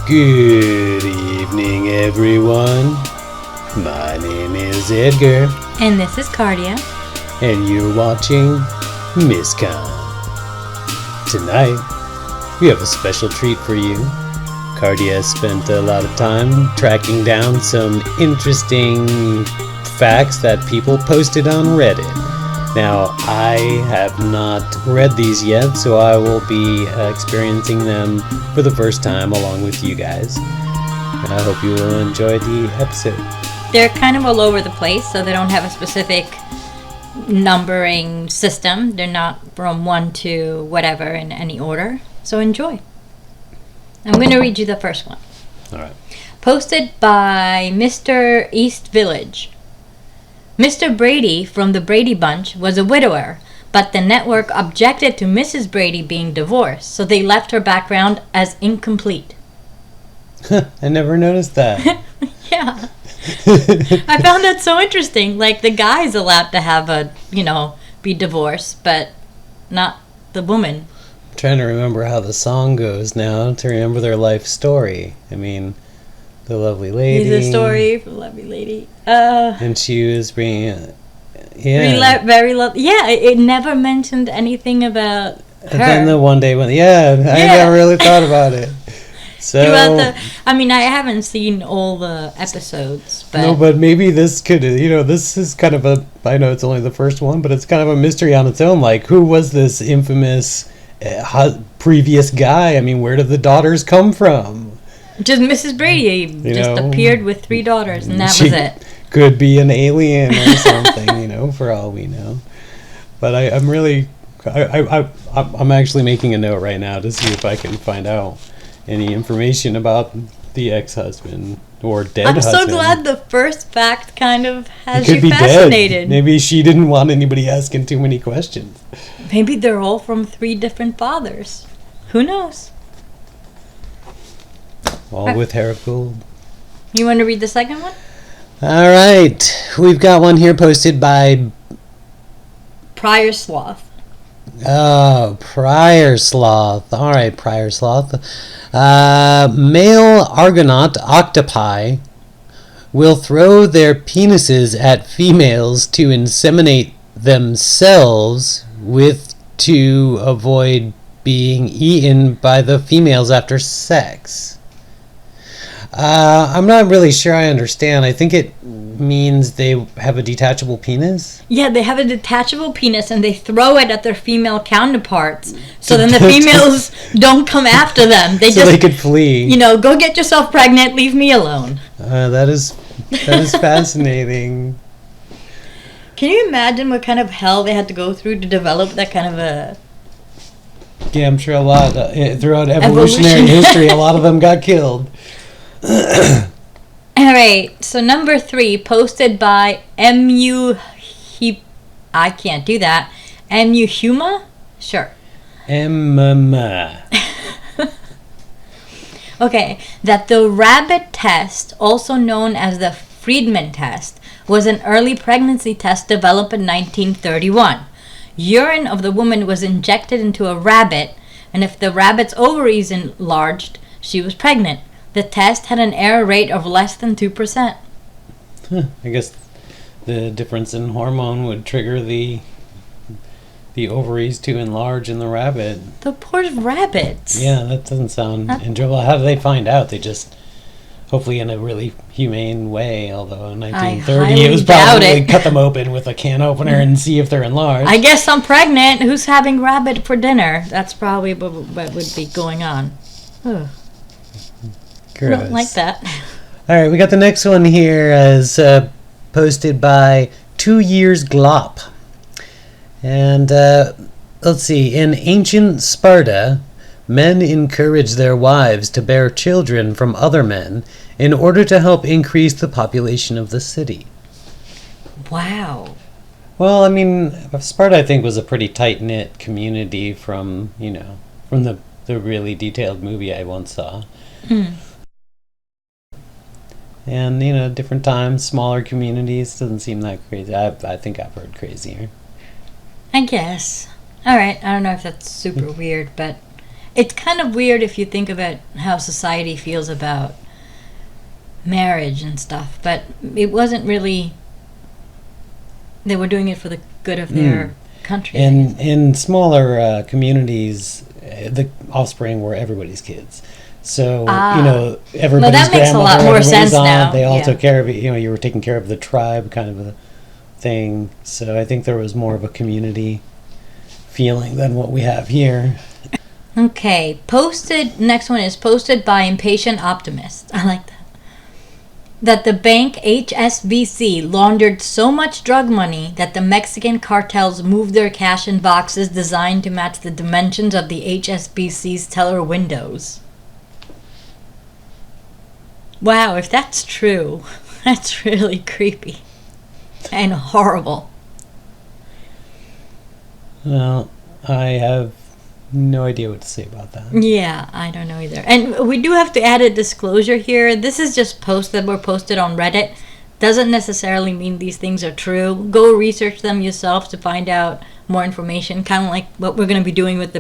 Good evening, everyone. My name is Edgar. And this is Kardia. And you're watching Mystcon. Tonight, we have a special treat for you. Kardia spent a lot of time tracking down some interesting facts that people posted on Reddit. Now, I have not read these yet, so I will be experiencing them for the first time along with you guys. And I hope you will enjoy the episode. They're kind of all over the place, so they don't have a specific numbering system. They're not from 1 to whatever in any order. So enjoy. I'm going to read you the first one. All right. Posted by Mr. East Village. Mr. Brady from the Brady Bunch was a widower, but the network objected to Mrs. Brady being divorced, so they left her background as incomplete. I never noticed that. Yeah. I found that so interesting. Like, the guy's allowed to have be divorced, but not the woman. I'm trying to remember how the song goes now to remember their life story. I mean, the lovely lady. He's a story for the lovely lady. And she was being, it never mentioned anything about her. And then the one day I never really thought about it. So I haven't seen all the episodes, but no, but maybe this could, this is kind of I know it's only the first one, but it's kind of a mystery on its own. Like, who was this infamous previous guy? I mean, where did the daughters come from? Just Mrs. Brady appeared with 3 daughters, and that was it. Could be an alien or something, for all we know. But I'm actually making a note right now to see if I can find out any information about the ex-husband or dead husband. I'm so glad the first fact kind of has you fascinated. Dead. Maybe she didn't want anybody asking too many questions. Maybe they're all from 3 different fathers. Who knows? All with hair of gold. You want to read the second one? All right. We've got one here posted by Prior Sloth. Oh, Prior Sloth. All right, Prior Sloth. Male Argonaut octopi will throw their penises at females to inseminate themselves to avoid being eaten by the females after sex. I'm not really sure I understand. I think it means they have a detachable penis. Yeah, they have a detachable penis and they throw it at their female counterparts. So then the females don't come after them. They could flee. Go get yourself pregnant, leave me alone. That is fascinating. Can you imagine what kind of hell they had to go through to develop that kind of a... Yeah, I'm sure a lot throughout evolutionary history, a lot of them got killed. Alright, so number 3, posted by I can't do that. Huma? Sure. Okay, that the rabbit test, also known as the Friedman test, was an early pregnancy test developed in 1931. Urine of the woman was injected into a rabbit, and if the rabbit's ovaries enlarged, she was pregnant. The test had an error rate of less than 2%. I guess the difference in hormone would trigger the ovaries to enlarge in the rabbit. The poor rabbits. Yeah, that doesn't sound enjoyable. How do they find out? They just, hopefully in a really humane way, although in 1930 it was probably cut them open with a can opener and see if they're enlarged. I guess I'm pregnant. Who's having rabbit for dinner? That's probably what would be going on. Ugh. I don't like that. All right, we got the next one here as posted by 2 Years Glop. And let's see. In ancient Sparta, men encouraged their wives to bear children from other men in order to help increase the population of the city. Wow. Well, I mean, Sparta, I think, was a pretty tight-knit community from the really detailed movie I once saw. And, different times, smaller communities, doesn't seem that crazy. I think I've heard crazier. I guess. All right. I don't know if that's super weird, but It's kind of weird if you think about how society feels about marriage and stuff, but it wasn't really. They were doing it for the good of their country. In smaller communities, the offspring were everybody's kids. So, everybody's that makes a lot more sense now. They all took care of it. You were taking care of the tribe kind of a thing. So I think there was more of a community feeling than what we have here. Okay, next one is posted by Impatient Optimist. I like that. That the bank HSBC laundered so much drug money that the Mexican cartels moved their cash in boxes designed to match the dimensions of the HSBC's teller windows. Wow, if that's true, that's really creepy and horrible. Well, I have no idea what to say about that. Yeah, I don't know either. And we do have to add a disclosure here. This is just posts that were posted on Reddit. Doesn't necessarily mean these things are true. Go research them yourself to find out more information. Kind of like what we're going to be doing with the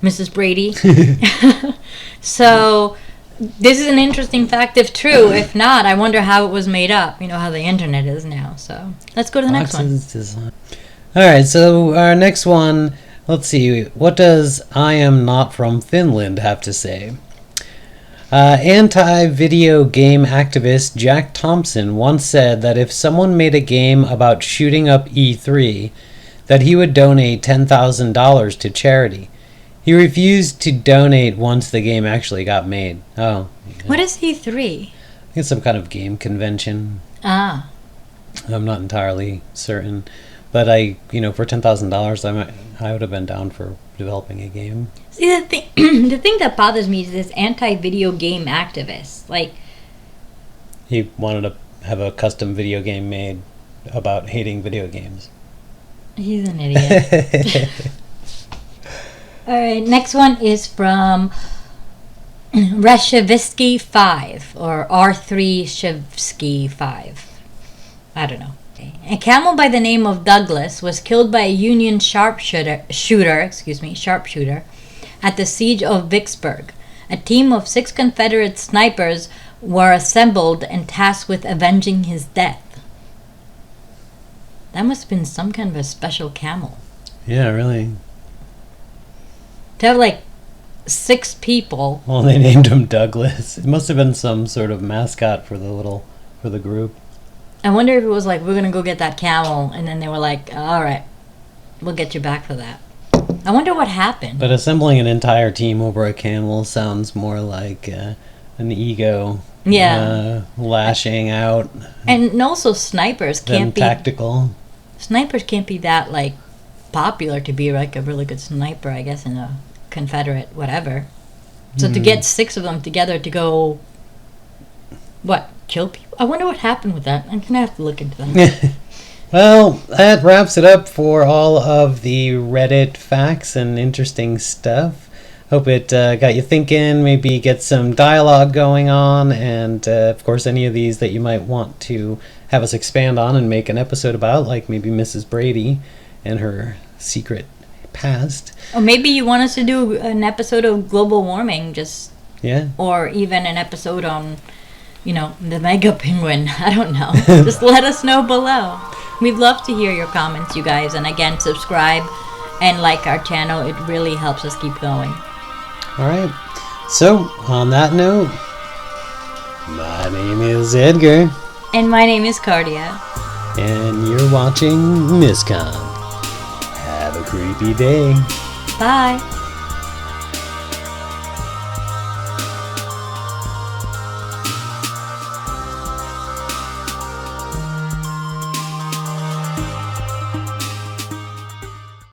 Mrs. Brady. So this is an interesting fact if true. If not, I wonder how it was made up. You know how the internet is now. So let's go to the next one. All right, so our next one. Let's see, what does I Am Not From Finland have to say? Anti-video game activist Jack Thompson once said that if someone made a game about shooting up E3, that he would donate $10,000 to charity. He refused to donate once the game actually got made. Oh. Yeah. What is E3? I think it's some kind of game convention. Ah. I'm not entirely certain. But for $10,000, I would have been down for developing a game. See, the thing that bothers me is this anti-video game activist. Like, he wanted to have a custom video game made about hating video games. He's an idiot. All right, next one is from Reshevsky 5 or R3 Shevsky 5. I don't know. A camel by the name of Douglas was killed by a Union sharpshooter at the siege of Vicksburg. A team of 6 Confederate snipers were assembled and tasked with avenging his death. That must have been some kind of a special camel. Yeah, really. To have 6 people. Well, they named him Douglas. It must have been some sort of mascot for the group. I wonder if it was we're going to go get that camel, and then they were like, all right, we'll get you back for that. I wonder what happened. But assembling an entire team over a camel sounds more like an ego. Yeah. Lashing out. And also snipers can't be... tactical. Snipers can't be that, popular to be, a really good sniper, I guess, in a Confederate whatever. So to get 6 of them together to go... What? Kill people? I wonder what happened with that. I'm going to have to look into that. Well, that wraps it up for all of the Reddit facts and interesting stuff. Hope it got you thinking, maybe get some dialogue going on, and of course any of these that you might want to have us expand on and make an episode about, like maybe Mrs. Brady and her secret past. Or maybe you want us to do an episode of global warming, Yeah. Or even an episode on... the mega penguin. I don't know. Just let us know below. We'd love to hear your comments, you guys. And again, subscribe and like our channel. It really helps us keep going. All right. So, on that note, my name is Edgar. And my name is Kardia. And you're watching Mystcon. Have a creepy day. Bye.